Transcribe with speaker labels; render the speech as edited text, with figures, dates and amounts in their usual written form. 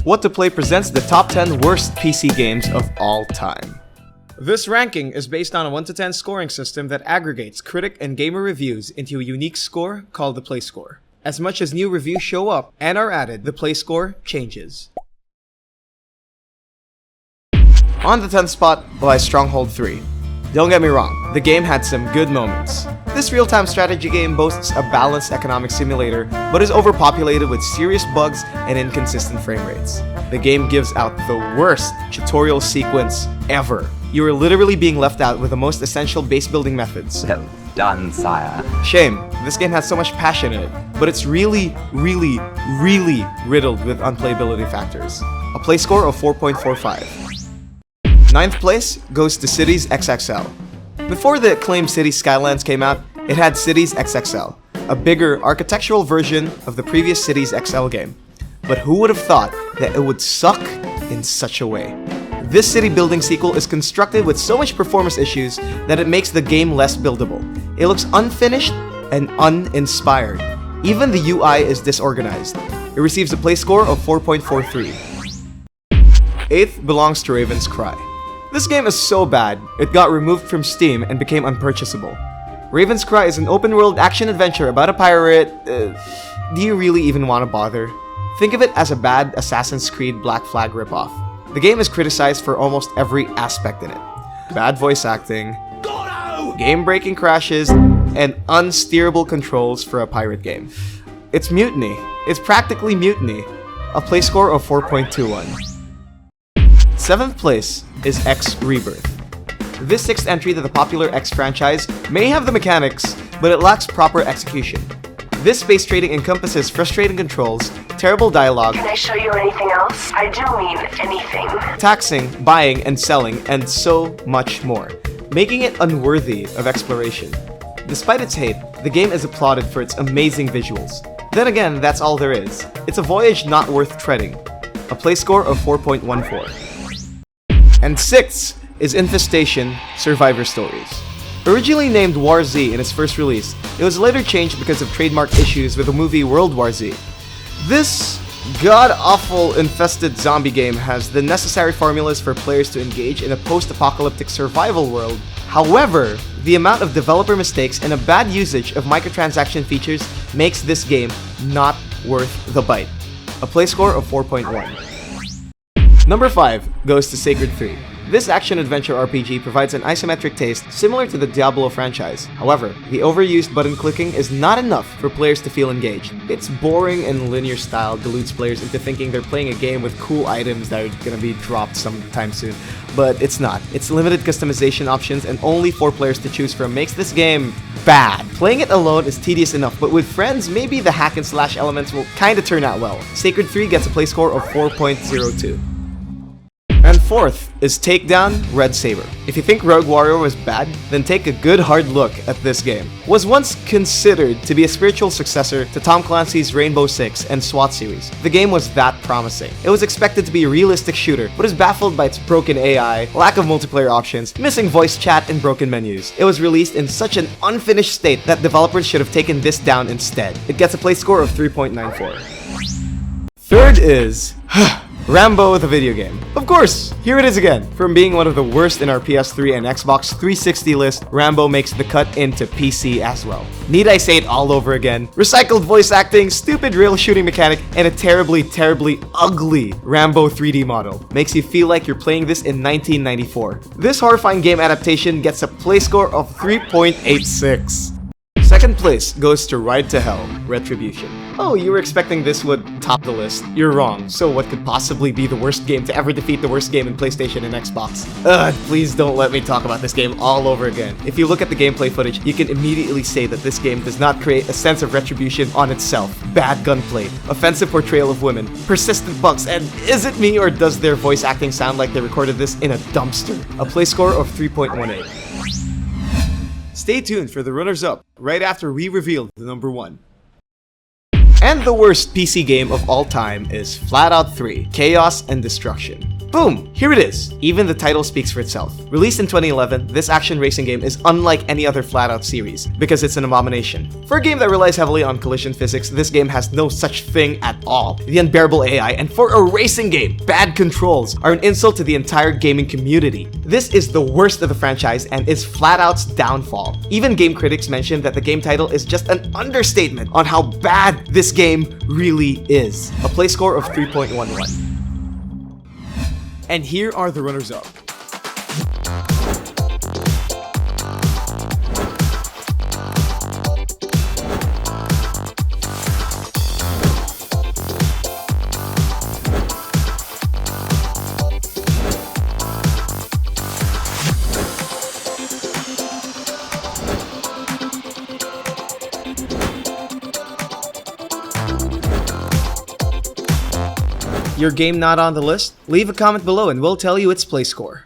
Speaker 1: What to Play presents the top 10 worst PC games of all time. This ranking is based on a 1 to 10 scoring system that aggregates critic and gamer reviews into a unique score called the Play Score. As much as new reviews show up and are added, the Play Score changes. On the 10th spot lies Stronghold 3. Don't get me wrong, the game had some good moments. This real-time strategy game boasts a balanced economic simulator, but is overpopulated with serious bugs and inconsistent frame rates. The game gives out the worst tutorial sequence ever. You are literally being left out with the most essential base building methods.
Speaker 2: Well done, sire.
Speaker 1: Shame, this game has so much passion in it, but it's really riddled with unplayability factors. A play score of 4.45. Ninth place goes to Cities XXL. Before the acclaimed Cities Skylines came out, it had Cities XXL, a bigger architectural version of the previous Cities XL game. But who would have thought that it would suck in such a way? This city building sequel is constructed with so much performance issues that it makes the game less buildable. It looks unfinished and uninspired. Even the UI is disorganized. It receives a play score of 4.43. Eighth belongs to Raven's Cry. This game is so bad, it got removed from Steam and became unpurchasable. Raven's Cry is an open-world action-adventure about a pirate. Do you really even want to bother? Think of it as a bad Assassin's Creed Black Flag ripoff. The game is criticized for almost every aspect in it. Bad voice acting, game-breaking crashes, and unsteerable controls for a pirate game. It's mutiny. It's practically mutiny. A play score of 4.21. Seventh place is X Rebirth. This sixth entry to the popular X franchise may have the mechanics, but it lacks proper execution. This space trading encompasses frustrating controls, terrible dialogue,
Speaker 3: Can I show you anything else? I do mean anything.
Speaker 1: taxing, buying, and selling, and so much more, making it unworthy of exploration. Despite its hate, the game is applauded for its amazing visuals. Then again, that's all there is. It's a voyage not worth treading. A play score of 4.14. And sixth is Infestation Survivor Stories. Originally named War Z in its first release, it was later changed because of trademark issues with the movie World War Z. This god-awful infested zombie game has the necessary formulas for players to engage in a post-apocalyptic survival world. However, the amount of developer mistakes and a bad usage of microtransaction features makes this game not worth the bite. A play score of 4.1. Number 5 goes to Sacred 3. This action-adventure RPG provides an isometric taste similar to the Diablo franchise. However, the overused button clicking is not enough for players to feel engaged. Its boring and linear style deludes players into thinking they're playing a game with cool items that are gonna be dropped sometime soon. But it's not. Its limited customization options and only 4 players to choose from makes this game bad. Playing it alone is tedious enough, but with friends, maybe the hack and slash elements will kinda turn out well. Sacred 3 gets a play score of 4.02. And fourth is Takedown Red Saber. If you think Rogue Warrior was bad, then take a good hard look at this game. Was once considered to be a spiritual successor to Tom Clancy's Rainbow Six and SWAT series. The game was that promising. It was expected to be a realistic shooter, but is baffled by its broken AI, lack of multiplayer options, missing voice chat, and broken menus. It was released in such an unfinished state that developers should have taken this down instead. It gets a play score of 3.94. Third is Rambo the video game. Of course, here it is again. From being one of the worst in our PS3 and Xbox 360 list, Rambo makes the cut into PC as well. Need I say it all over again? Recycled voice acting, stupid rail shooting mechanic, and a terribly ugly Rambo 3D model. Makes you feel like you're playing this in 1994. This horrifying game adaptation gets a play score of 3.86. Second place goes to Ride to Hell, Retribution. Oh, you were expecting this would top the list. You're wrong. So what could possibly be the worst game to ever defeat the worst game in PlayStation and Xbox? Please don't let me talk about this game all over again. If you look at the gameplay footage, you can immediately say that this game does not create a sense of retribution on itself. Bad gunplay, offensive portrayal of women, persistent bugs, and is it me or does their voice acting sound like they recorded this in a dumpster? A play score of 3.18. Stay tuned for the runners-up right after we reveal the number 1. And the worst PC game of all time is Flat Out 3: Chaos and Destruction. Boom! Here it is! Even the title speaks for itself. Released in 2011, this action racing game is unlike any other Flat-Out series, because it's an abomination. For a game that relies heavily on collision physics, this game has no such thing at all. The unbearable AI, and for a racing game, bad controls, are an insult to the entire gaming community. This is the worst of the franchise and is Flat-Out's downfall. Even game critics mention that the game title is just an understatement on how bad this game really is. A play score of 3.11. And here are the runners-up. Your game not on the list? Leave a comment below and we'll tell you its play score.